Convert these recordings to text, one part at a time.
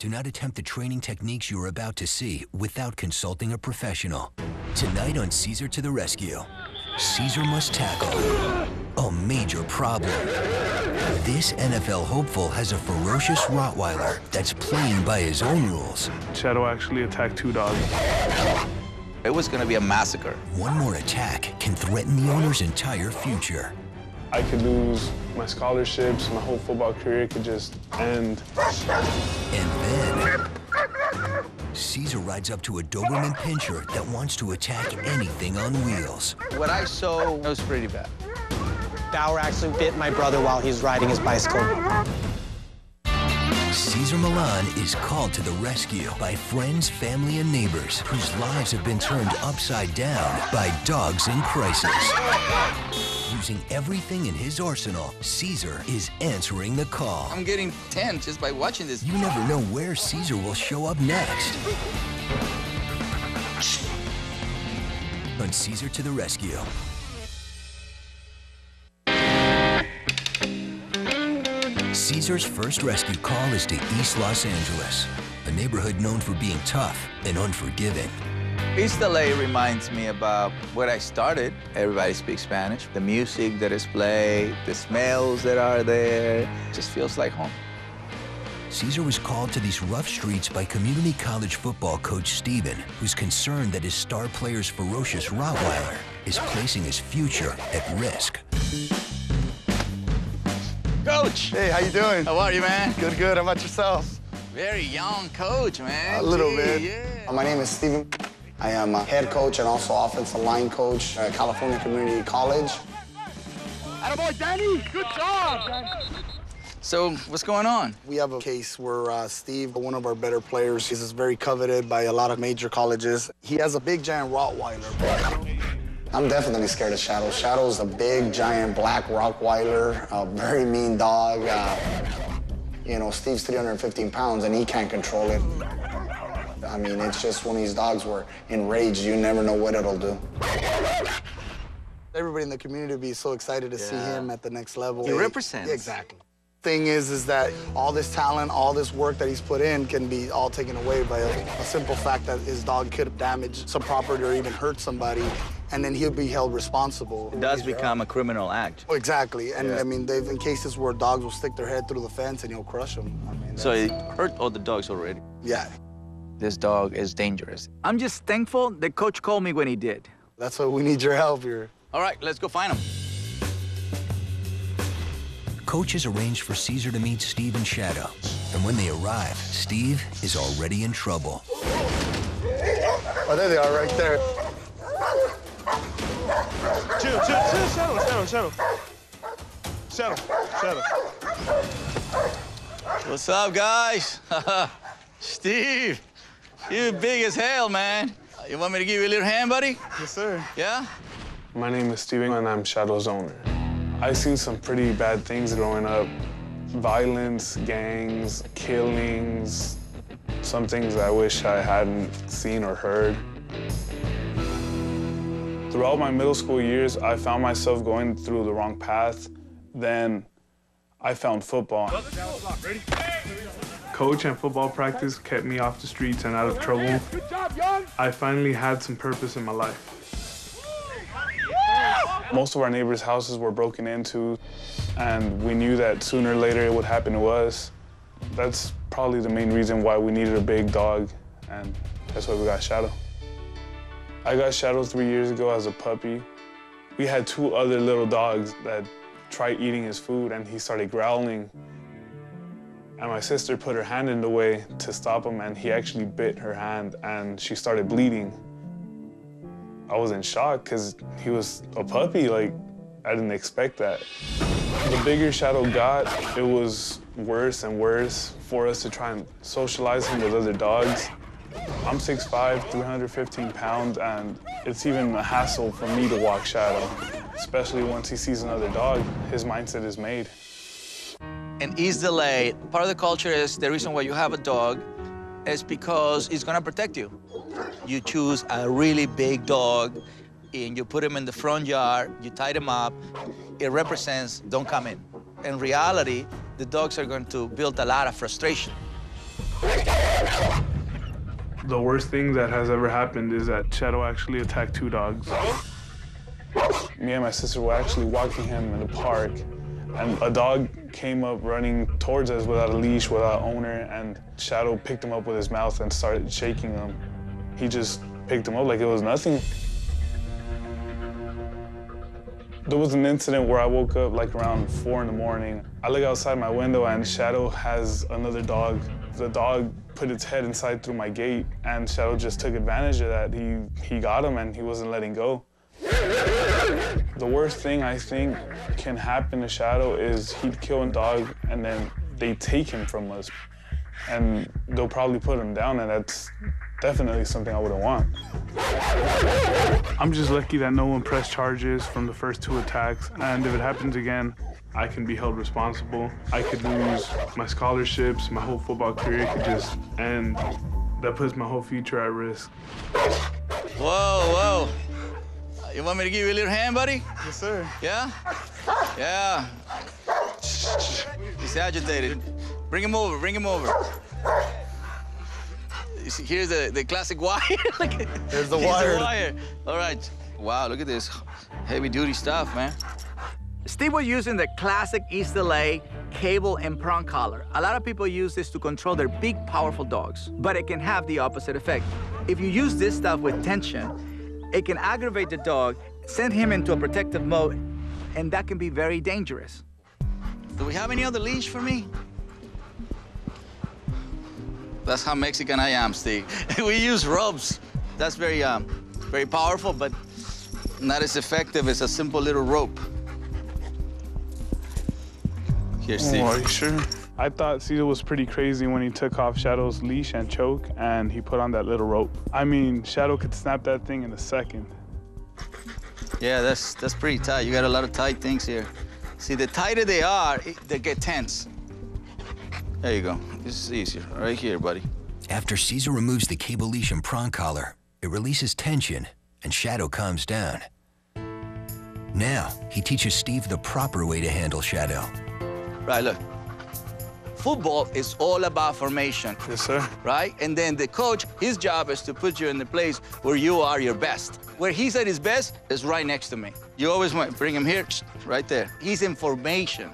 Do not attempt the training techniques you are about to see without consulting a professional. Tonight on Caesar to the Rescue, Caesar must tackle a major problem. This NFL hopeful has a ferocious Rottweiler that's playing by his own rules. Shadow actually attacked 2 dogs. It was going to be a massacre. One more attack can threaten the owner's entire future. I could lose my scholarships, my whole football career could just end. And then, Caesar rides up to a Doberman pinscher that wants to attack anything on wheels. What I saw was pretty bad. Bauer actually bit my brother while he's riding his bicycle. Cesar Millan is called to the rescue by friends, family, and neighbors whose lives have been turned upside down by dogs in crisis. Using everything in his arsenal, Caesar is answering the call. I'm getting tense just by watching this. You never know where Caesar will show up next. On Caesar to the Rescue. Caesar's first rescue call is to East Los Angeles, a neighborhood known for being tough and unforgiving. East LA reminds me about where I started. Everybody speaks Spanish. The music that is played, the smells that are there, just feels like home. Caesar was called to these rough streets by community college football coach Steven, who's concerned that his star player's ferocious Rottweiler is placing his future at risk. Coach! Hey, how you doing? How are you, man? Good, good. How about yourself? Very young coach, man. A little Gee, bit. Yeah. My name is Steven. I am a head coach and also offensive line coach at California Community College. Attaboy, Danny! Good job, Danny! So, what's going on? We have a case where Steve, one of our better players, he's very coveted by a lot of major colleges. He has a big, giant Rottweiler. I'm definitely scared of Shadow. Shadow's a big, giant black Rottweiler, a very mean dog. You know, Steve's 315 pounds, and he can't control it. I mean, it's just one of these dogs where enraged, you never know what it'll do. Everybody in the community would be so excited to see him at the next level. He represents. Yeah, exactly. Thing is that all this talent, all this work that he's put in can be all taken away by a simple fact that his dog could damage some property or even hurt somebody, and then he'll be held responsible. It does become a criminal act. Oh, exactly, and I mean, they've in cases where dogs will stick their head through the fence and he'll crush them. I mean, So it hurt all the dogs already. yeah, This dog is dangerous. I'm just thankful the coach called me when he did. that's why we need your help here. All right, let's go find him. Coach has arranged for Caesar to meet Steve and Shadow. And when they arrive, Steve is already in trouble. Oh, there they are, right there. Chill, Shadow. Shadow. What's up, guys? Steve, you big as hell, man. You want me to give you a little hand, buddy? Yes, sir. Yeah? My name is Steven, and I'm Shadow's owner. I've seen some pretty bad things growing up. Violence, gangs, killings, some things I wish I hadn't seen or heard. Throughout my middle school years, I found myself going through the wrong path. Then I found football. Coach and football practice kept me off the streets and out of trouble. I finally had some purpose in my life. Most of our neighbors' houses were broken into, and we knew that sooner or later it would happen to us. That's probably the main reason why we needed a big dog, and that's why we got Shadow. I got Shadow 3 years ago as a puppy. We had 2 other little dogs that tried eating his food, and he started growling. And my sister put her hand in the way to stop him, and he actually bit her hand, and she started bleeding. I was in shock because he was a puppy. Like, I didn't expect that. The bigger Shadow got, it was worse and worse for us to try and socialize him with other dogs. I'm 6'5", 315 pounds, and it's even a hassle for me to walk Shadow, especially once he sees another dog. His mindset is made. In East LA, part of the culture is the reason why you have a dog is because it's gonna protect you. You choose a really big dog and you put him in the front yard, you tie him up, it represents don't come in. In reality, the dogs are going to build a lot of frustration. The worst thing that has ever happened is that Shadow actually attacked 2 dogs. Me and my sister were actually walking him in the park, and a dog came up running towards us without a leash, without owner, and Shadow picked him up with his mouth and started shaking him. He just picked him up like it was nothing. There was an incident where I woke up like around 4 in the morning. I look outside my window and Shadow has another dog. The dog put its head inside through my gate, and Shadow just took advantage of that. He got him and he wasn't letting go. The worst thing I think can happen to Shadow is he'd kill a dog and then they take him from us. And they'll probably put him down, and that's definitely something I wouldn't want. I'm just lucky that no one pressed charges from the first 2 attacks, and if it happens again, I can be held responsible. I could lose my scholarships, my whole football career could just end. That puts my whole future at risk. Whoa, whoa. You want me to give you a little hand, buddy? Yes, sir. Yeah? Yeah. He's agitated. Bring him over, bring him over. You see, here's the classic wire. There's the Here's wire. the wire. All right. Wow, look at this. Heavy-duty stuff, man. Steve was using the classic East LA cable and prong collar. A lot of people use this to control their big, powerful dogs, but it can have the opposite effect. If you use this stuff with tension, it can aggravate the dog, send him into a protective mode, and that can be very dangerous. Do we have any other leash for me? That's how Mexican I am, Steve. We use ropes. That's very powerful, but not as effective as a simple little rope. Here, Steve. Oh, are you sure? I thought Caesar was pretty crazy when he took off Shadow's leash and choke, and he put on that little rope. I mean, Shadow could snap that thing in a second. Yeah, that's pretty tight. You got a lot of tight things here. See, the tighter they are, they get tense. There you go. This is easier. Right here, buddy. After Caesar removes the cable leash and prong collar, it releases tension and Shadow calms down. Now, he teaches Steve the proper way to handle Shadow. Right, look. Football is all about formation. Yes, sir. Right? And then the coach, his job is to put you in the place where you are your best. Where he's at his best is right next to me. You always want to bring him here, right there. He's in formation.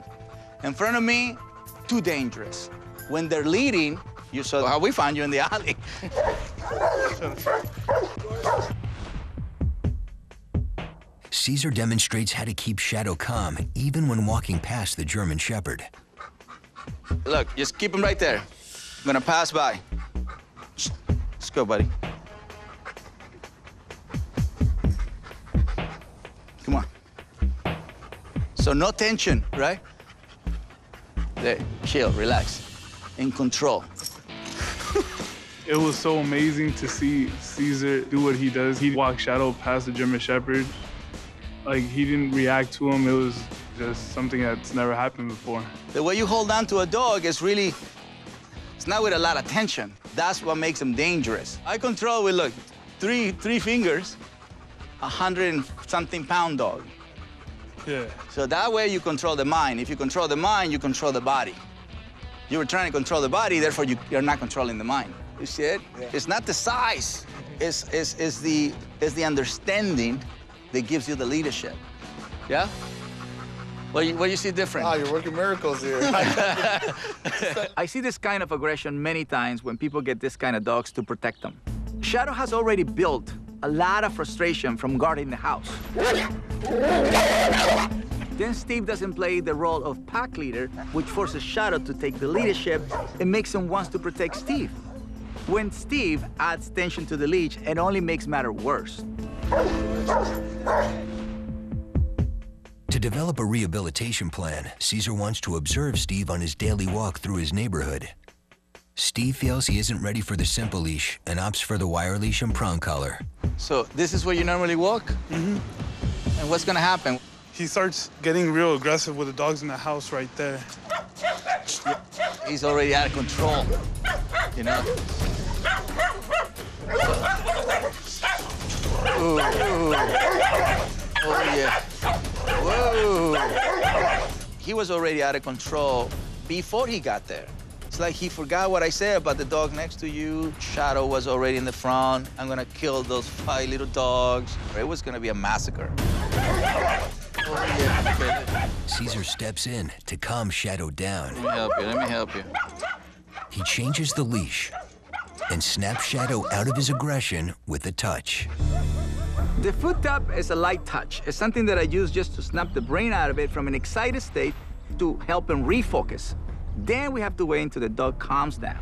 In front of me, too dangerous. When they're leading, you saw how we found you in the alley. Caesar demonstrates how to keep Shadow calm even when walking past the German Shepherd. Look, just keep him right there. I'm gonna pass by. Let's go, buddy. Come on. So no tension, right? There, chill, relax. In control. It was so amazing to see Caesar do what he does. He walked Shadow past the German Shepherd. Like, he didn't react to him. It was just something that's never happened before. The way you hold on to a dog is really, it's not with a lot of tension. That's what makes them dangerous. I control with, look, three fingers, 100-something pound dog. Yeah. So that way you control the mind. If you control the mind, you control the body. You were trying to control the body, therefore you're not controlling the mind. You see it? Yeah. It's not the size, it's the understanding that gives you the leadership. Yeah? What do you see different? Wow, you're working miracles here. I see this kind of aggression many times when people get this kind of dogs to protect them. Shadow has already built a lot of frustration from guarding the house. Then Steve doesn't play the role of pack leader, which forces Shadow to take the leadership and makes him want to protect Steve. When Steve adds tension to the leash, it only makes matter worse. To develop a rehabilitation plan, Caesar wants to observe Steve on his daily walk through his neighborhood. Steve feels he isn't ready for the simple leash and opts for the wire leash and prong collar. So this is where you normally walk? Mm-hmm. And what's gonna happen? He starts getting real aggressive with the dogs in the house right there. He's already out of control, you know? Ooh, ooh. Oh, yeah. Whoa. He was already out of control before he got there. It's like he forgot what I said about the dog next to you. Shadow was already in the front. I'm gonna kill those 5 little dogs. It was gonna be a massacre. Caesar steps in to calm Shadow down. Let me help you. He changes the leash and snaps Shadow out of his aggression with a touch. The foot tap is a light touch. It's something that I use just to snap the brain out of it from an excited state to help him refocus. Then we have to wait until the dog calms down.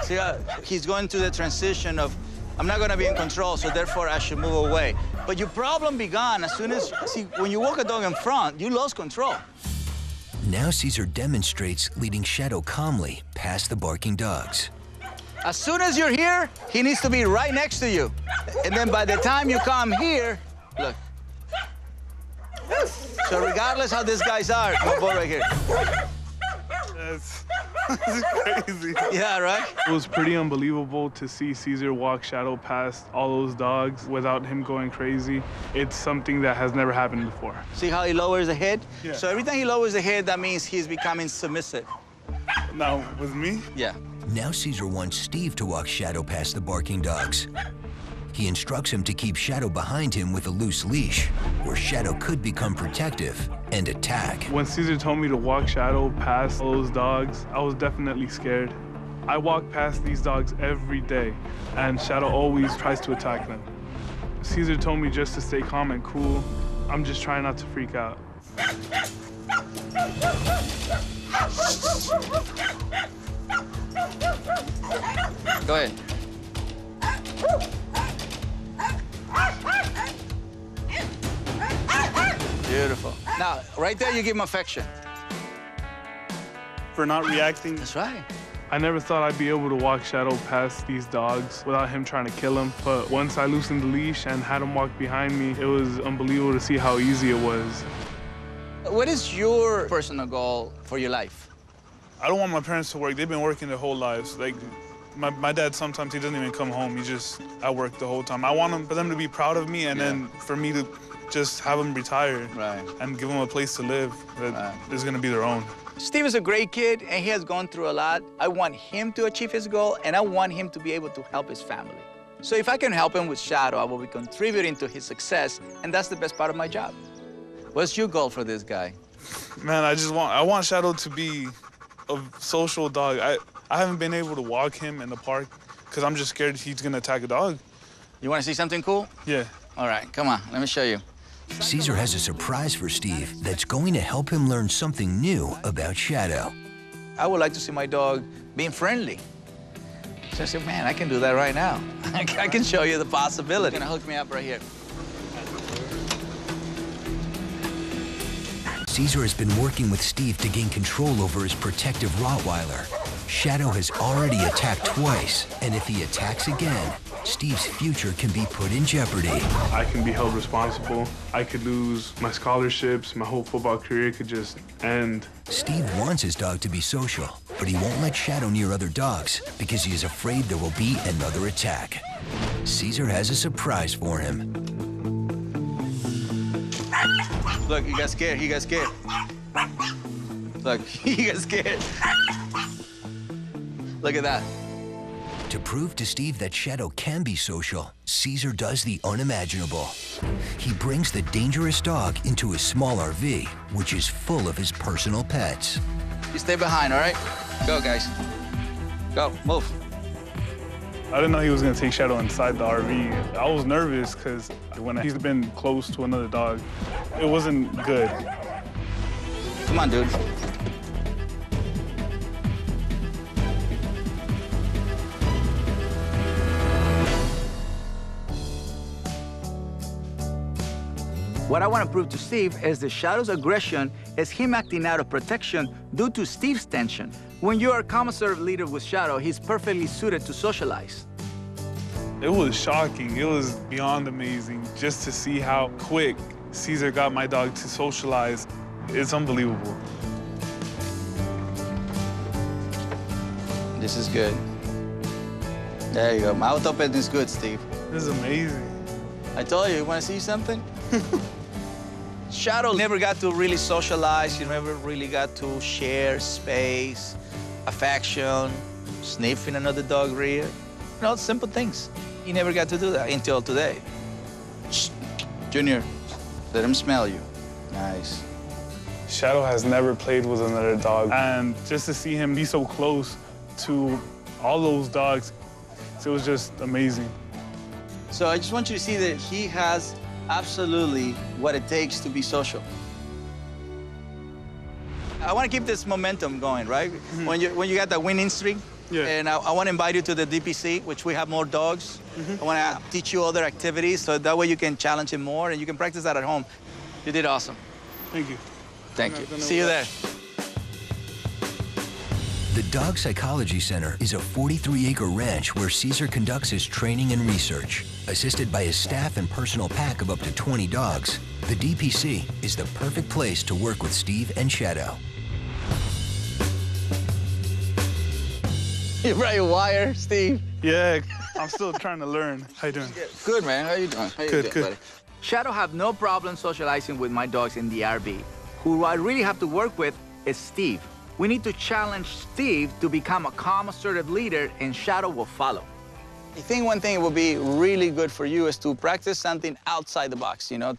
See, he's going through the transition of, I'm not gonna be in control, so therefore I should move away. But your problem began as soon as, see, when you walk a dog in front, you lost control. Now Caesar demonstrates leading Shadow calmly past the barking dogs. As soon as you're here, he needs to be right next to you. And then by the time you come here, look. So regardless how these guys are, my boy right here. That's crazy. Yeah, right? It was pretty unbelievable to see Caesar walk Shadow past all those dogs without him going crazy. It's something that has never happened before. See how he lowers the head? Yeah. So every time he lowers the head, that means he's becoming submissive. Now, with me? Yeah. Now Caesar wants Steve to walk Shadow past the barking dogs. He instructs him to keep Shadow behind him with a loose leash, where Shadow could become protective and attack. When Caesar told me to walk Shadow past those dogs, I was definitely scared. I walk past these dogs every day, and Shadow always tries to attack them. Caesar told me just to stay calm and cool. I'm just trying not to freak out. Go ahead. Beautiful. Now, right there, you give him affection. For not reacting, That's right. I never thought I'd be able to walk Shadow past these dogs without him trying to kill him. But once I loosened the leash and had him walk behind me, it was unbelievable to see how easy it was. What is your personal goal for your life? I don't want my parents to work. They've been working their whole lives. Like, my dad, sometimes he doesn't even come home. I work the whole time. I want for them to be proud of me and then for me to just have them retire and give them a place to live that is gonna be their own. Steve is a great kid, and he has gone through a lot. I want him to achieve his goal, and I want him to be able to help his family. So if I can help him with Shadow, I will be contributing to his success, and that's the best part of my job. What's your goal for this guy? Man, I want Shadow to be a social dog. I haven't been able to walk him in the park because I'm just scared he's gonna attack a dog. You want to see something cool? Yeah. All right, come on, let me show you. Caesar has a surprise for Steve that's going to help him learn something new about Shadow. I would like to see my dog being friendly. So I said, man, I can do that right now. I can show you the possibility. You're gonna hook me up right here. Caesar has been working with Steve to gain control over his protective Rottweiler. Shadow has already attacked twice, and if he attacks again, Steve's future can be put in jeopardy. I can be held responsible. I could lose my scholarships. My whole football career could just end. Steve wants his dog to be social, but he won't let Shadow near other dogs because he is afraid there will be another attack. Caesar has a surprise for him. Look, he got scared, he got scared. Look, he got scared. Look at that. To prove to Steve that Shadow can be social, Caesar does the unimaginable. He brings the dangerous dog into his small RV, which is full of his personal pets. You stay behind, all right? Go, guys. Go, move. I didn't know he was gonna take Shadow inside the RV. I was nervous because when he's been close to another dog, it wasn't good. Come on, dude. What I want to prove to Steve is that Shadow's aggression is him acting out of protection due to Steve's tension. When you are a commissary leader with Shadow, he's perfectly suited to socialize. It was shocking. It was beyond amazing just to see how quick Caesar got my dog to socialize. It's unbelievable. This is good. There you go. My auto pet is good, Steve. This is amazing. I told you want to see something? Shadow never got to really socialize. He never really got to share space. affection, sniffing another dog rear. You know, simple things. He never got to do that until today. Shh. Junior, let him smell you. Nice. Shadow has never played with another dog, and just to see him be so close to all those dogs, it was just amazing. So I just want you to see that he has absolutely what it takes to be social. I want to keep this momentum going, right? Mm-hmm. When you got that winning streak, yeah. And I want to invite you to the DPC, which we have more dogs. Mm-hmm. I want to teach you other activities, so that way you can challenge him more, and you can practice that at home. You did awesome. Thank you. Thank you. See you there. The Dog Psychology Center is a 43-acre ranch where Caesar conducts his training and research. Assisted by his staff and personal pack of up to 20 dogs, the DPC is the perfect place to work with Steve and Shadow. You brought your wire, Steve? Yeah, I'm still trying to learn. How you doing? Good, man. How you doing? How you doing, good. Buddy? Shadow have no problem socializing with my dogs in the RV. Who I really have to work with is Steve. We need to challenge Steve to become a calm, assertive leader, and Shadow will follow. I think one thing that would be really good for you is to practice something outside the box, you know?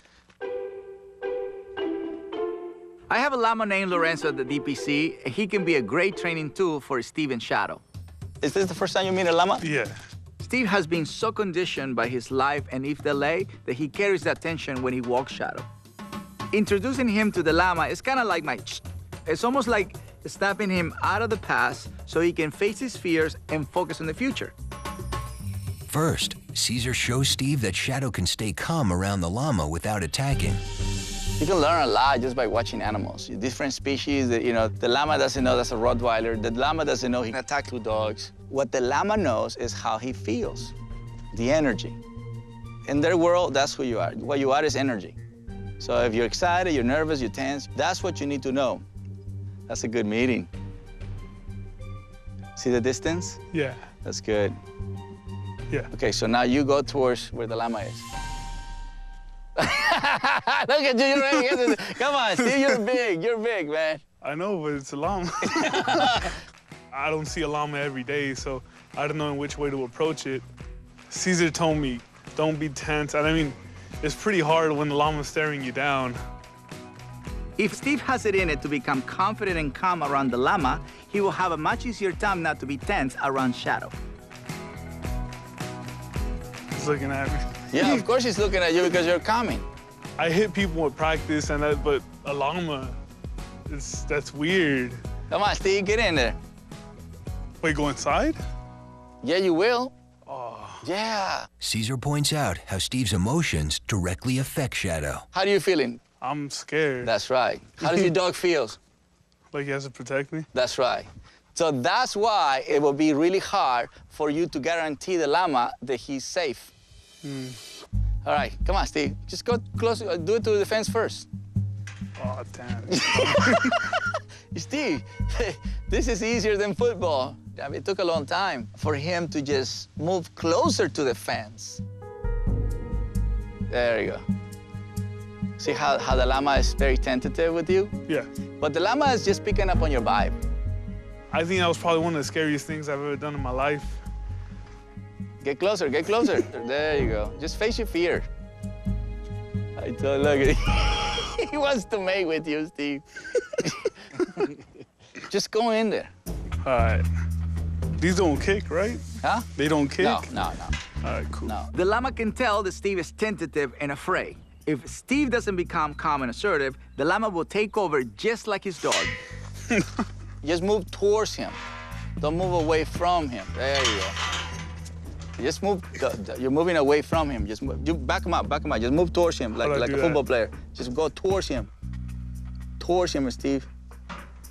I have a llama named Lorenzo at the DPC. He can be a great training tool for Steve and Shadow. Is this the first time you meet a llama? Yeah. Steve has been so conditioned by his life and If delay that he carries the attention when he walks Shadow. Introducing him to the llama is kind of like it's almost like snapping him out of the past so he can face his fears and focus on the future. First, Caesar shows Steve that Shadow can stay calm around the llama without attacking. You can learn a lot just by watching animals. Different species, you know, the llama doesn't know that's a Rottweiler. The llama doesn't know he can attack two dogs. What the llama knows is how he feels, the energy. In their world, that's who you are. What you are is energy. So if you're excited, you're nervous, you're tense, that's what you need to know. That's a good meeting. See the distance? Yeah. That's good. Yeah. Okay, so now you go towards where the llama is. Look at you, you're ready. Come on, Steve, you're big, man. I know, but it's a llama. I don't see a llama every day, so I don't know in which way to approach it. Caesar told me, don't be tense. And I mean, it's pretty hard when the llama's staring you down. If Steve has it in it to become confident and calm around the llama, he will have a much easier time not to be tense around Shadow. He's looking at me. Yeah, of course he's looking at you because you're calming. I hit people with practice and that, but a llama, that's weird. Come on, Steve, get in there. Wait, go inside? Yeah, you will. Oh. Yeah. Caesar points out how Steve's emotions directly affect Shadow. How are you feeling? I'm scared. That's right. How does your dog feel? Like he has to protect me? That's right. So that's why it will be really hard for you to guarantee the llama that he's safe. All right, come on, Steve. Just go close, do it to the fence first. Oh, damn. Steve, this is easier than football. I mean, it took a long time for him to just move closer to the fence. There you go. See how the llama is very tentative with you? Yeah. But the llama is just picking up on your vibe. I think that was probably one of the scariest things I've ever done in my life. Get closer, get closer. There you go. Just face your fear. I told, look at it. He wants to mate with you, Steve. Just go in there. All right. These don't kick, right? Huh? They don't kick? No. All right, cool. No. The llama can tell that Steve is tentative and afraid. If Steve doesn't become calm and assertive, the llama will take over just like his dog. Just move towards him. Don't move away from him. There you go. Just move, you're moving away from him. Just move, you back him up. Just move towards him like a football player. Just go towards him. Towards him, Steve.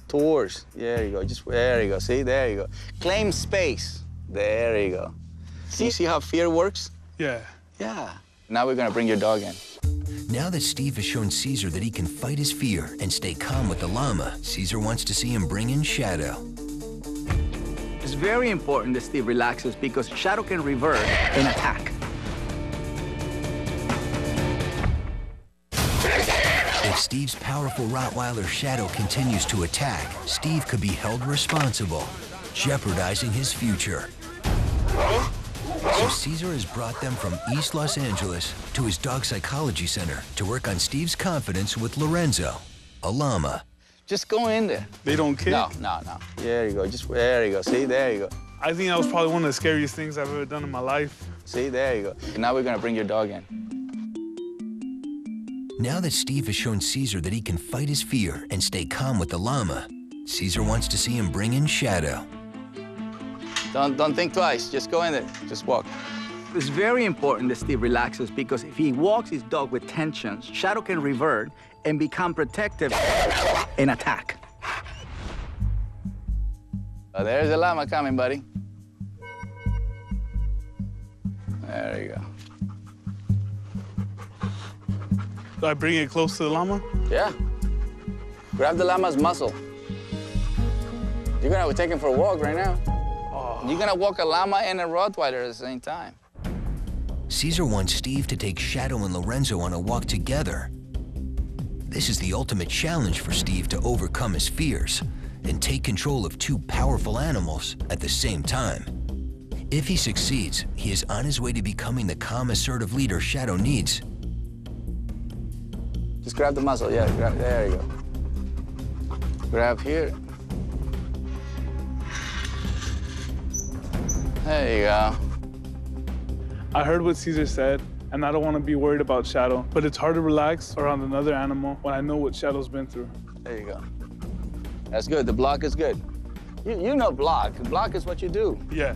Towards. There you go. There you go. See, there you go. Claim space. There you go. See how fear works? Yeah. Yeah. Now we're gonna bring your dog in. Now that Steve has shown Caesar that he can fight his fear and stay calm with the llama, Caesar wants to see him bring in Shadow. It's very important that Steve relaxes because Shadow can revert and attack. If Steve's powerful Rottweiler Shadow continues to attack, Steve could be held responsible, jeopardizing his future. So Caesar has brought them from East Los Angeles to his dog psychology center to work on Steve's confidence with Lorenzo, a llama. Just go in there. They don't kick? No. There you go. There you go. See, there you go. I think that was probably one of the scariest things I've ever done in my life. See, there you go. Now we're gonna bring your dog in. Now that Steve has shown Caesar that he can fight his fear and stay calm with the llama, Caesar wants to see him bring in Shadow. Don't think twice. Just go in there. Just walk. It's very important that Steve relaxes because if he walks his dog with tensions, Shadow can revert and become protective and attack. Oh, there's the llama coming, buddy. There you go. Do I bring it close to the llama? Yeah. Grab the llama's muzzle. You're gonna take him for a walk right now. Oh. You're gonna walk a llama and a Rottweiler at the same time. Caesar wants Steve to take Shadow and Lorenzo on a walk together. This is the ultimate challenge for Steve to overcome his fears and take control of two powerful animals at the same time. If he succeeds, he is on his way to becoming the calm, assertive leader Shadow needs. Just grab the muzzle, yeah, grab, there you go. Grab here. There you go. I heard what Caesar said, and I don't want to be worried about Shadow, but it's hard to relax around another animal when I know what Shadow's been through. There you go. That's good, the block is good. You know block, block is what you do. Yeah.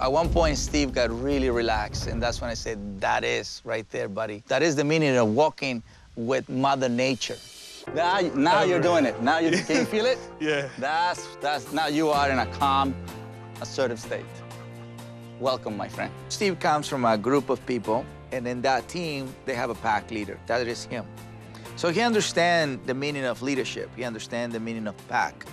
At one point, Steve got really relaxed, and that's when I said, that is right there, buddy. That is the meaning of walking with Mother Nature. Now you're doing it. Now you can you feel it? Yeah. That's now you are in a calm, assertive state. Welcome, my friend. Steve comes from a group of people, and in that team, they have a pack leader. That is him. So he understands the meaning of leadership. He understands the meaning of pack.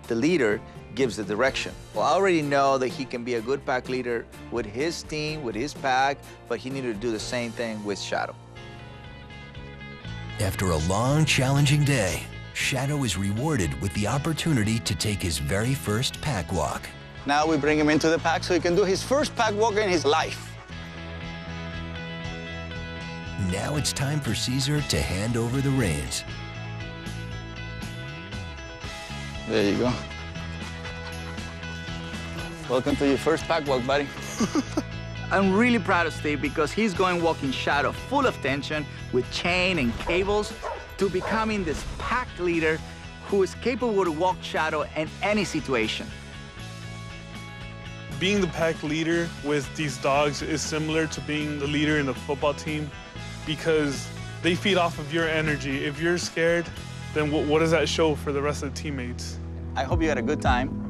The leader gives the direction. Well, I already know that he can be a good pack leader with his team, with his pack, but he needed to do the same thing with Shadow. After a long, challenging day, Shadow is rewarded with the opportunity to take his very first pack walk. Now we bring him into the pack so he can do his first pack walk in his life. Now it's time for Caesar to hand over the reins. There you go. Welcome to your first pack walk, buddy. I'm really proud of Steve because he's going walking Shadow full of tension with chain and cables to becoming this pack leader who is capable to walk Shadow in any situation. Being the pack leader with these dogs is similar to being the leader in the football team because they feed off of your energy. If you're scared, then what does that show for the rest of the teammates? I hope you had a good time.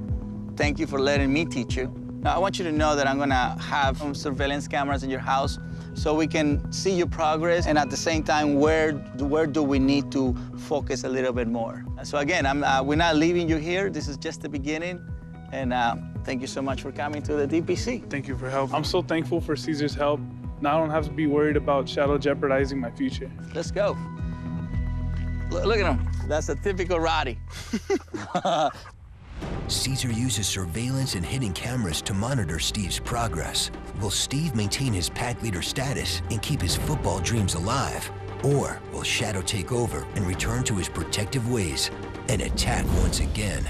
Thank you for letting me teach you. Now, I want you to know that I'm gonna have some surveillance cameras in your house so we can see your progress, and at the same time, where do we need to focus a little bit more? So again, we're not leaving you here. This is just the beginning, and thank you so much for coming to the DPC. Thank you for help. I'm so thankful for Caesar's help. Now I don't have to be worried about Shadow jeopardizing my future. Let's go. Look at him. That's a typical Roddy. Caesar uses surveillance and hidden cameras to monitor Steve's progress. Will Steve maintain his pack leader status and keep his football dreams alive? Or will Shadow take over and return to his protective ways and attack once again?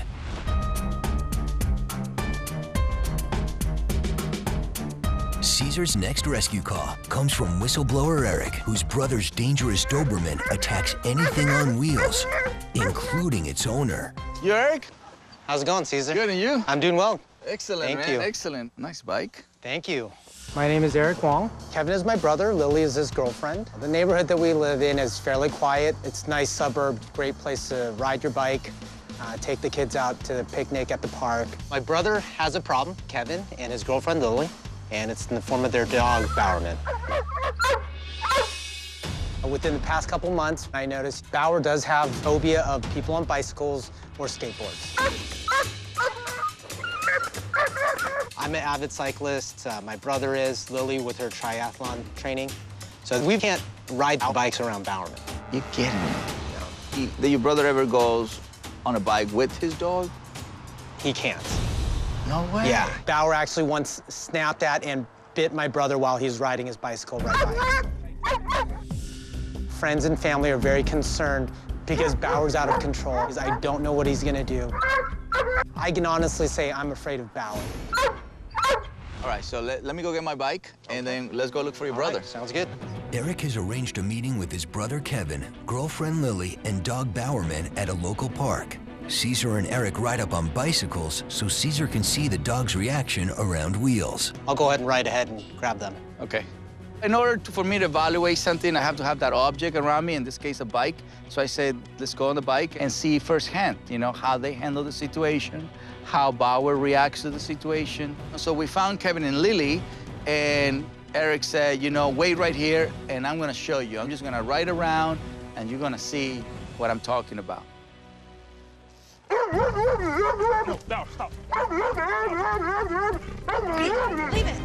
Caesar's next rescue call comes from whistleblower Eric, whose brother's dangerous Doberman attacks anything on wheels, including its owner. You Eric? How's it going, Caesar? Good, and you? I'm doing well. Excellent, Thank man. you. Excellent. Nice bike. Thank you. My name is Eric Wong. Kevin is my brother. Lily is his girlfriend. The neighborhood that we live in is fairly quiet. It's a nice suburb, great place to ride your bike, take the kids out to the picnic at the park. My brother has a problem, Kevin, and his girlfriend, Lily, and it's in the form of their dog, Bowerman. Within the past couple months, I noticed Bauer does have phobia of people on bicycles or skateboards. I'm an avid cyclist. My brother is, Lily with her triathlon training. So we can't ride bikes around Bowerman. You're kidding me. Did your brother ever goes on a bike with his dog? He can't. No way. Yeah. Bauer actually once snapped at and bit my brother while he was riding his bicycle right by us. Friends and family are very concerned because Bauer's out of control. Because I don't know what he's gonna do. I can honestly say I'm afraid of Bauer. All right, so let me go get my bike, and then let's go look for your brother. Right, sounds good. Eric has arranged a meeting with his brother Kevin, girlfriend Lily, and dog Bowerman at a local park. Caesar and Eric ride up on bicycles so Caesar can see the dog's reaction around wheels. I'll go ahead and ride ahead and grab them. Okay. In order for me to evaluate something, I have to have that object around me, in this case, a bike. So I said, let's go on the bike and see firsthand, you know, how they handle the situation, how Bauer reacts to the situation. So we found Kevin and Lily, and Eric said, you know, wait right here, and I'm gonna show you. I'm just gonna ride around, and you're gonna see what I'm talking about. No, stop. Leave it.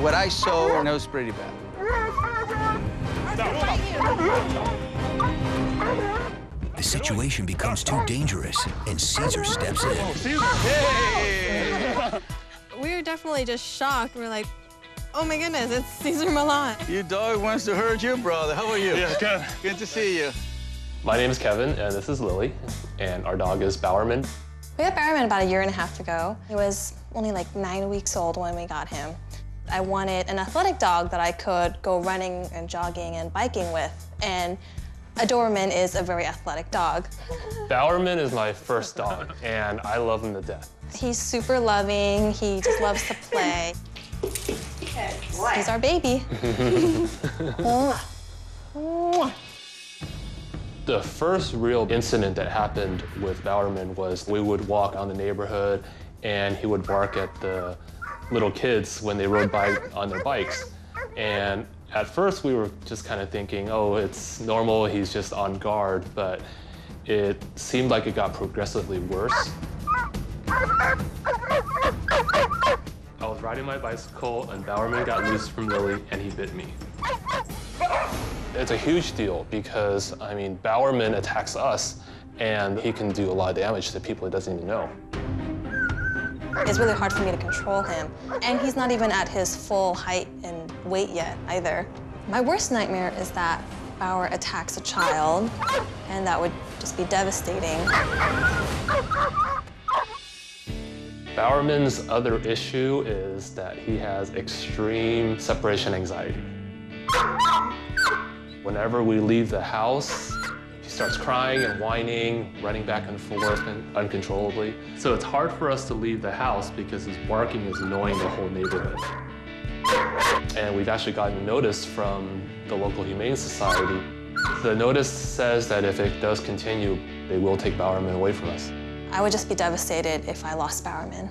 What I saw, it was pretty bad. The situation becomes too dangerous, and Caesar steps in. Hey! We were definitely just shocked. We're like, oh my goodness, it's Cesar Millan. Your dog wants to hurt your brother. How are you? Yeah, good. Good to see you. My name is Kevin, and this is Lily, and our dog is Bowerman. We got Bowerman about 1.5 years ago. He was only like 9 weeks old when we got him. I wanted an athletic dog that I could go running and jogging and biking with, and a Doberman is a very athletic dog. Bowerman is my first dog, and I love him to death. He's super loving. He just loves to play. He's our baby. The first real incident that happened with Bowerman was we would walk on the neighborhood, and he would bark at the little kids when they rode by on their bikes. And at first, we were just kind of thinking, oh, it's normal, he's just on guard, but it seemed like it got progressively worse. I was riding my bicycle, and Bowerman got loose from Lily, and he bit me. It's a huge deal because, I mean, Bowerman attacks us, and he can do a lot of damage to people he doesn't even know. It's really hard for me to control him, and he's not even at his full height and weight yet either. My worst nightmare is that Bauer attacks a child, and that would just be devastating. Bowerman's other issue is that he has extreme separation anxiety. Whenever we leave the house, he starts crying and whining, running back and forth uncontrollably. So it's hard for us to leave the house because his barking is annoying the whole neighborhood. And we've actually gotten a notice from the local Humane Society. The notice says that if it does continue, they will take Bowerman away from us. I would just be devastated if I lost Bowerman.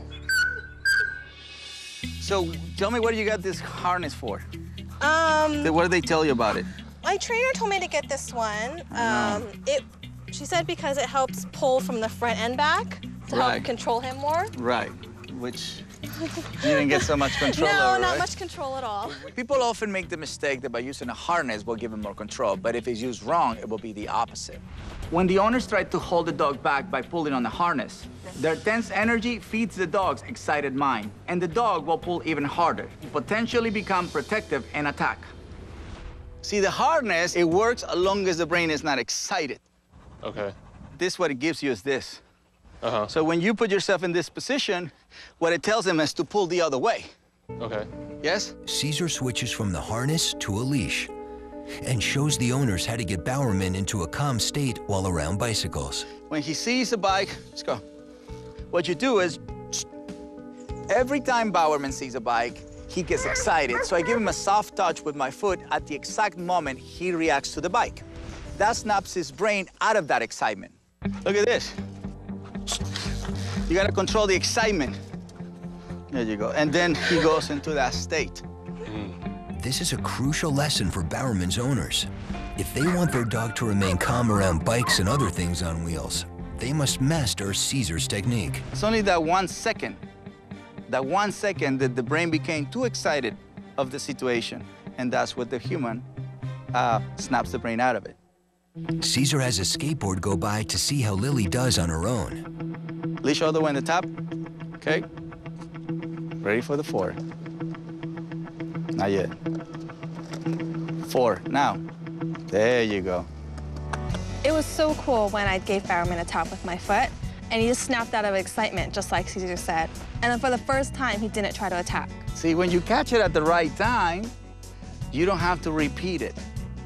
So tell me, what do you got this harness for? What did they tell you about it? My trainer told me to get this one. She said because it helps pull from the front and back to help control him more. Right, which you didn't get so much control No, over, not right? much control at all. People often make the mistake that by using a harness will give him more control, but if it's used wrong, it will be the opposite. When the owners try to hold the dog back by pulling on the harness, their tense energy feeds the dog's excited mind, and the dog will pull even harder, potentially become protective and attack. See, the harness, it works as long as the brain is not excited. Okay. This, what it gives you is this. Uh-huh. So when you put yourself in this position, what it tells them is to pull the other way. Okay. Yes? Caesar switches from the harness to a leash and shows the owners how to get Bowerman into a calm state while around bicycles. When he sees a bike, let's go. What you do is, every time Bowerman sees a bike, he gets excited. So I give him a soft touch with my foot at the exact moment he reacts to the bike. That snaps his brain out of that excitement. Look at this. You gotta control the excitement. There you go. And then he goes into that state. This is a crucial lesson for Bowerman's owners. If they want their dog to remain calm around bikes and other things on wheels, they must master Caesar's technique. It's only that 1 second, that the brain became too excited of the situation, and that's what the human snaps the brain out of it. Caesar has a skateboard go by to see how Lily does on her own. Leash all the way in the top. Okay. Ready for the 4. Not yet. 4, now. There you go. It was so cool when I gave Bowerman a tap with my foot, and he just snapped out of excitement, just like Caesar said. And then for the first time, he didn't try to attack. See, when you catch it at the right time, you don't have to repeat it.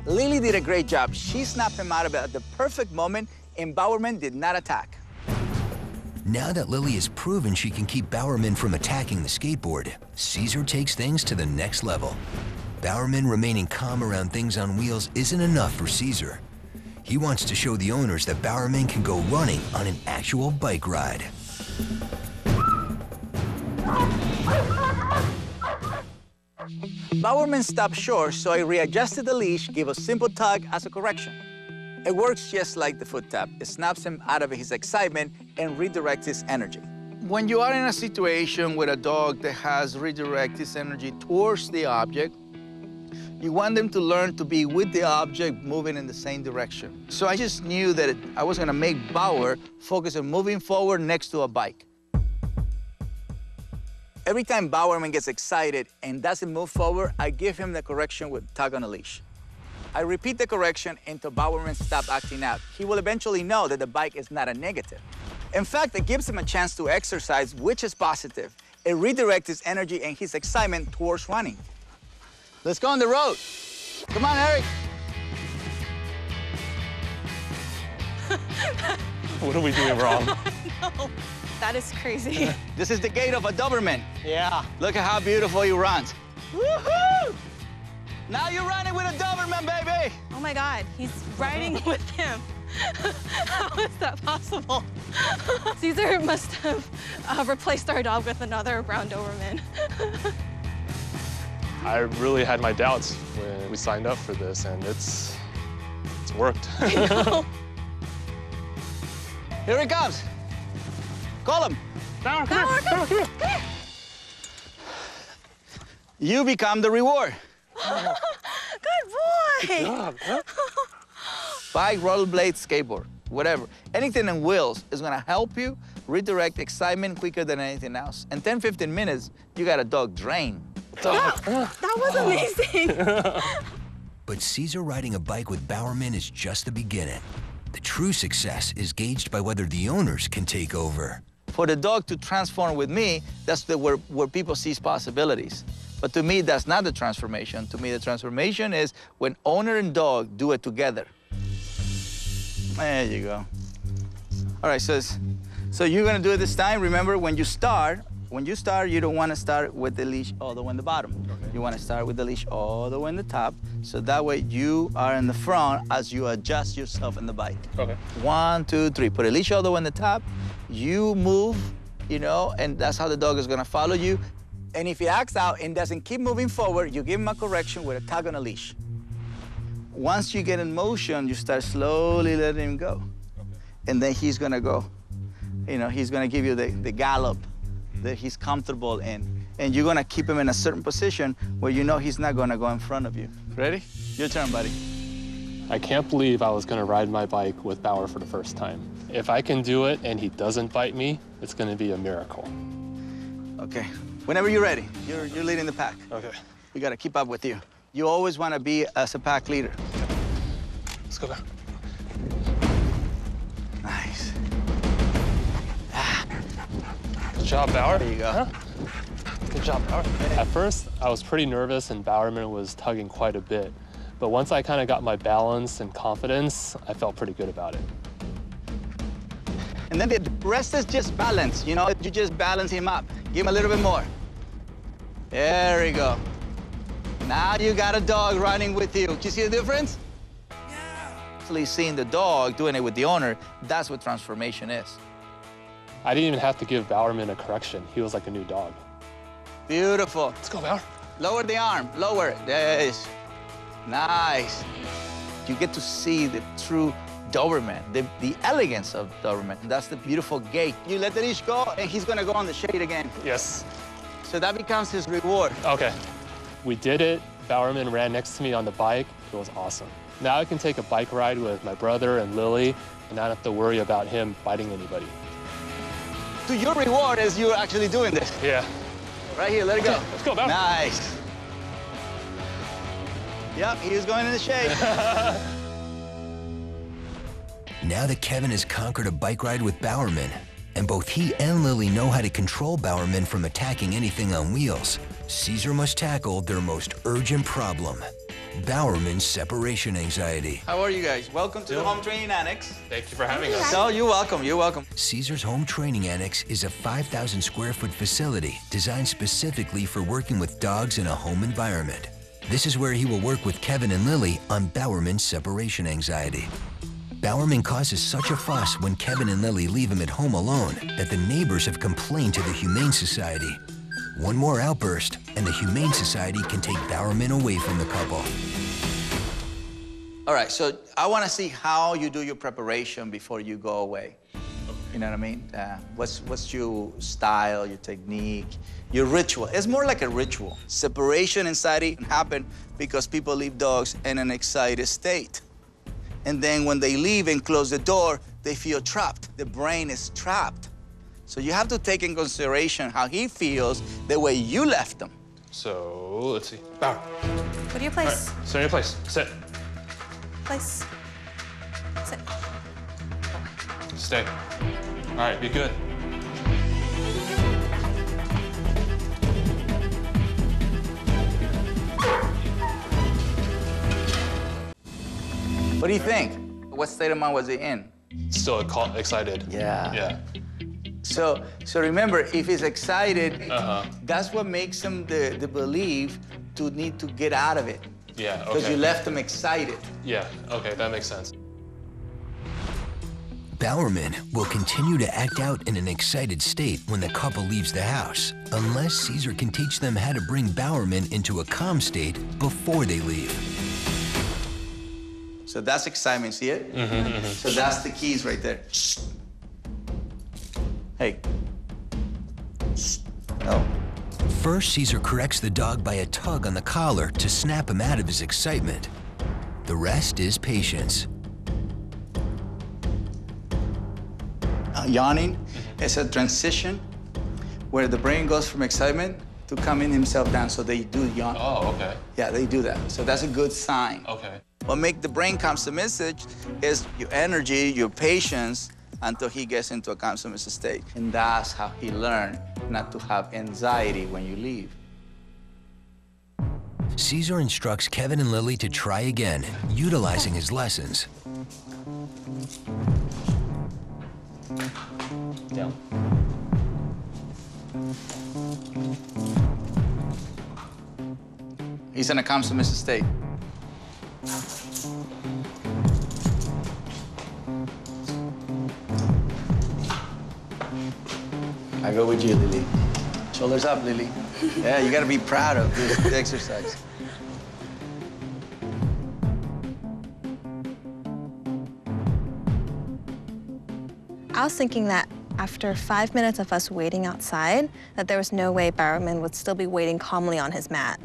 Lily did a great job. She snapped him out of it at the perfect moment, and Bowerman did not attack. Now that Lily has proven she can keep Bowerman from attacking the skateboard, Caesar takes things to the next level. Bowerman remaining calm around things on wheels isn't enough for Caesar. He wants to show the owners that Bowerman can go running on an actual bike ride. Bowerman stopped short, so I readjusted the leash, gave a simple tug as a correction. It works just like the foot tap. It snaps him out of his excitement and redirects his energy. When you are in a situation with a dog that has redirected his energy towards the object, you want them to learn to be with the object, moving in the same direction. So I just knew that I was gonna make Bower focus on moving forward next to a bike. Every time Bowerman gets excited and doesn't move forward, I give him the correction with tug on a leash. I repeat the correction until Bowerman stops acting out. He will eventually know that the bike is not a negative. In fact, it gives him a chance to exercise, which is positive. It redirects his energy and his excitement towards running. Let's go on the road. Come on, Eric. What are we doing wrong? No, that is crazy. This is the gait of a Doberman. Yeah. Look at how beautiful he runs. Woohoo! Now you're running with a Doberman, baby. Oh my God, he's riding with him. How is that possible? Caesar must have replaced our dog with another brown Doberman. I really had my doubts when we signed up for this, and it's worked. I know. Here he comes. Call him. Come here. You become the reward. Good boy. Good job, huh? Bike, rollerblade, skateboard, whatever. Anything on wheels is gonna help you redirect excitement quicker than anything else. In 10, 15 minutes, you got a dog drained. That was amazing. But Caesar riding a bike with Bowerman is just the beginning. The true success is gauged by whether the owners can take over. For the dog to transform with me, that's where people see possibilities. But to me, that's not the transformation. To me, the transformation is when owner and dog do it together. There you go. All right, so you're gonna do it this time. Remember, when you start, you don't wanna start with the leash all the way in the bottom. Okay. You wanna start with the leash all the way in the top, so that way you are in the front as you adjust yourself in the bike. Okay. 1, 2, 3. Put a leash all the way in the top. You move, you know, and that's how the dog is gonna follow you. And if he acts out and doesn't keep moving forward, you give him a correction with a tug on a leash. Once you get in motion, you start slowly letting him go. Okay. And then he's gonna go, you know, he's gonna give you the gallop that he's comfortable in. And you're gonna keep him in a certain position where you know he's not gonna go in front of you. Ready? Your turn, buddy. I can't believe I was gonna ride my bike with Bower for the first time. If I can do it and he doesn't bite me, it's gonna be a miracle. Okay, whenever you're ready, you're leading the pack. Okay. We gotta keep up with you. You always wanna be as a pack leader. Let's go back. Nice. Good job, Bower. There you go. Huh? Good job, Bower. At first, I was pretty nervous and Bowerman was tugging quite a bit. But once I kind of got my balance and confidence, I felt pretty good about it. And then the rest is just balance, you know? You just balance him up. Give him a little bit more. There we go. Now you got a dog running with you. Do you see the difference? Actually seeing the dog doing it with the owner, that's what transformation is. I didn't even have to give Bowerman a correction. He was like a new dog. Beautiful. Let's go, Bower. Lower the arm, lower it. There it is. Nice. You get to see the true Doberman, the elegance of Doberman. That's the beautiful gait. You let the leash go, and he's gonna go on the shade again. Yes. So that becomes his reward. Okay. We did it, Bowerman ran next to me on the bike. It was awesome. Now I can take a bike ride with my brother and Lily and not have to worry about him biting anybody. So your reward is you're actually doing this. Yeah. Right here, let it go. Let's go, Bowerman. Nice. Yep, he is going in the shade. Now that Kevin has conquered a bike ride with Bowerman, and both he and Lily know how to control Bowerman from attacking anything on wheels, Caesar must tackle their most urgent problem, Bowerman's separation anxiety. How are you guys? Welcome to the Home Training Annex. Thank you for having us. No, you're welcome, you're welcome. Caesar's Home Training Annex is a 5,000 square foot facility designed specifically for working with dogs in a home environment. This is where he will work with Kevin and Lily on Bowerman's separation anxiety. Bowerman causes such a fuss when Kevin and Lily leave him at home alone that the neighbors have complained to the Humane Society. One more outburst, and the Humane Society can take Bowerman away from the couple. All right, so I want to see how you do your preparation before you go away. You know what I mean? What's your style, your technique, your ritual? It's more like a ritual. Separation anxiety can happen because people leave dogs in an excited state. And then when they leave and close the door, they feel trapped. The brain is trapped. So you have to take in consideration how he feels the way you left him. So, let's see. Bower. Go to your place. All right, sit in your place. Sit. Place. Sit. Stay. All right, be good. What do you think? What state of mind was he in? Still excited. Yeah. Yeah. So remember, if he's excited, that's what makes him the belief to need to get out of it. Yeah, okay. Because you left him excited. Yeah, okay, that makes sense. Bowerman will continue to act out in an excited state when the couple leaves the house, unless Caesar can teach them how to bring Bowerman into a calm state before they leave. So that's excitement, see it? So that's the keys right there. Hey. No. First, Caesar corrects the dog by a tug on the collar to snap him out of his excitement. The rest is patience. Yawning is a transition where the brain goes from excitement to calming himself down, so they do yawn. Oh, okay. Yeah, they do that. So that's a good sign. Okay. What makes the brain calm submissive is your energy, your patience, until he gets into a calm submissive state. And that's how he learned not to have anxiety when you leave. Caesar instructs Kevin and Lily to try again, utilizing his lessons. Down. He's in a calm submissive state. I go with you, Lily. Shoulders up, Lily. Yeah, you gotta be proud of this exercise. I was thinking that after 5 minutes of us waiting outside, that there was no way Bowerman would still be waiting calmly on his mat.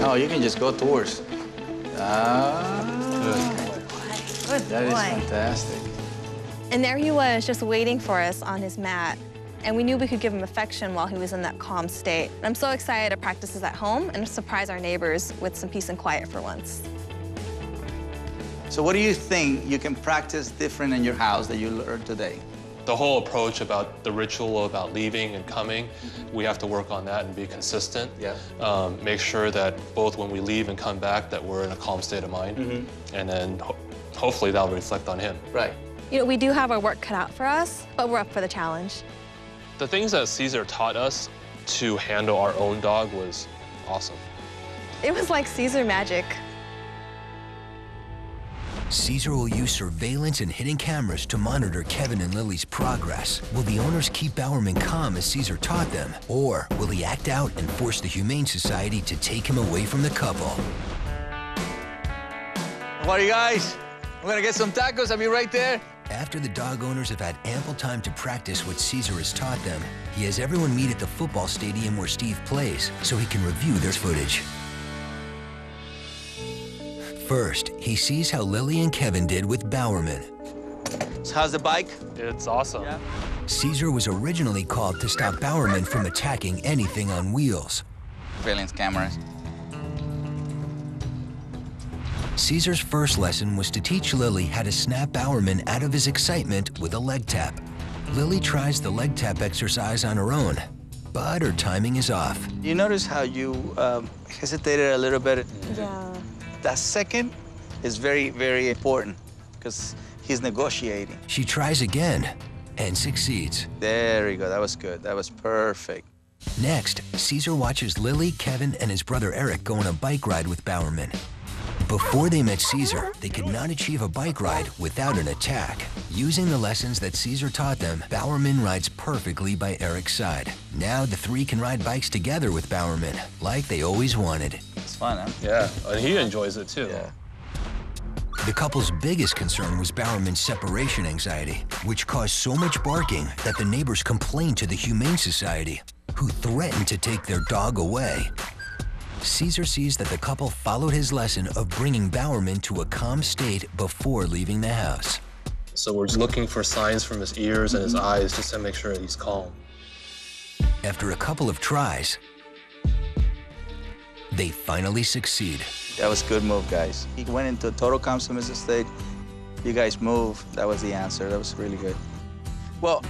Oh, you can just go towards. Ah. Good That is fantastic. And there he was, just waiting for us on his mat. And we knew we could give him affection while he was in that calm state. I'm so excited to practice this at home and surprise our neighbors with some peace and quiet for once. So what do you think you can practice different in your house that you learned today? The whole approach about the ritual about leaving and coming, we have to work on that and be consistent. Yeah. Make sure that both when we leave and come back that we're in a calm state of mind. And then hopefully that'll reflect on him. Right. You know, we do have our work cut out for us, but we're up for the challenge. The things that Caesar taught us to handle our own dog was awesome. It was like Caesar magic. Caesar will use surveillance and hidden cameras to monitor Kevin and Lily's progress. Will the owners keep Bowerman calm as Caesar taught them, or will he act out and force the Humane Society to take him away from the couple? What are you guys? We're gonna get some tacos. I'll be right there. After the dog owners have had ample time to practice what Caesar has taught them, he has everyone meet at the football stadium where Steve plays so he can review their footage. First, he sees how Lily and Kevin did with Bowerman. So how's the bike? It's awesome. Yeah. Caesar was originally called to stop Bowerman from attacking anything on wheels. Surveillance cameras. Caesar's first lesson was to teach Lily how to snap Bowerman out of his excitement with a leg tap. Lily tries the leg tap exercise on her own, but her timing is off. You notice how you hesitated a little bit? Yeah. That second is very, very important because he's negotiating. She tries again and succeeds. There you go. That was good. That was perfect. Next, Caesar watches Lily, Kevin, and his brother Eric go on a bike ride with Bowerman. Before they met Caesar, they could not achieve a bike ride without an attack. Using the lessons that Caesar taught them, Bowerman rides perfectly by Eric's side. Now the three can ride bikes together with Bowerman, like they always wanted. It's fun, huh? Yeah, and he enjoys it too. Yeah. The couple's biggest concern was Bowerman's separation anxiety, which caused so much barking that the neighbors complained to the Humane Society, who threatened to take their dog away. Caesar sees that the couple followed his lesson of bringing Bowerman to a calm state before leaving the house. So we're just looking for signs from his ears and his eyes just to make sure that he's calm. After a couple of tries, they finally succeed. That was a good move, guys. He went into total calm submissive state. You guys move. That was the answer. That was really good. Well,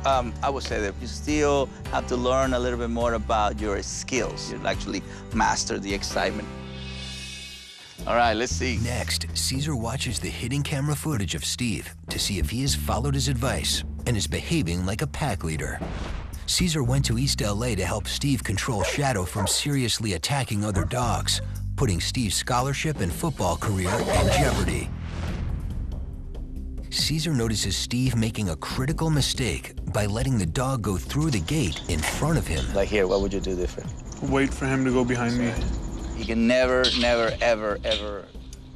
I would say that you still have to learn a little bit more about your skills. You actually master the excitement. All right, let's see. Next, Caesar watches the hidden camera footage of Steve to see if he has followed his advice and is behaving like a pack leader. Caesar went to East LA to help Steve control Shadow from seriously attacking other dogs, putting Steve's scholarship and football career in jeopardy. Caesar notices Steve making a critical mistake by letting the dog go through the gate in front of him. Like here, what would you do different? Wait for him to go behind me. You can never, never, ever, ever,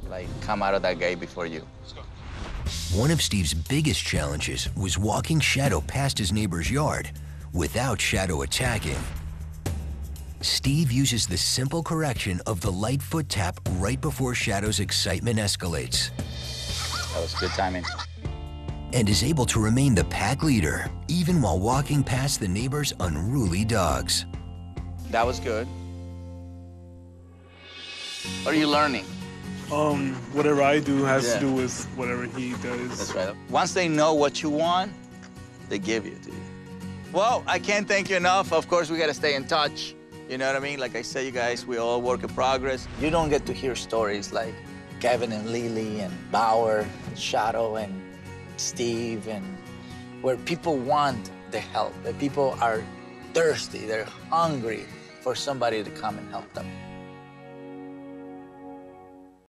like, come out of that gate before you. One of Steve's biggest challenges was walking Shadow past his neighbor's yard without Shadow attacking. Steve uses the simple correction of the light foot tap right before Shadow's excitement escalates. That was good timing. And is able to remain the pack leader, even while walking past the neighbor's unruly dogs. That was good. What are you learning? Whatever I do has Yeah. to do with whatever he does. That's right. Once they know what you want, they give it to you. Well, I can't thank you enough. Of course, we gotta stay in touch. You know what I mean? Like I said, you guys, we all work in progress. You don't get to hear stories like Kevin and Lily and Bauer, and Shadow and Steve, and where people want the help, that people are thirsty, they're hungry for somebody to come and help them.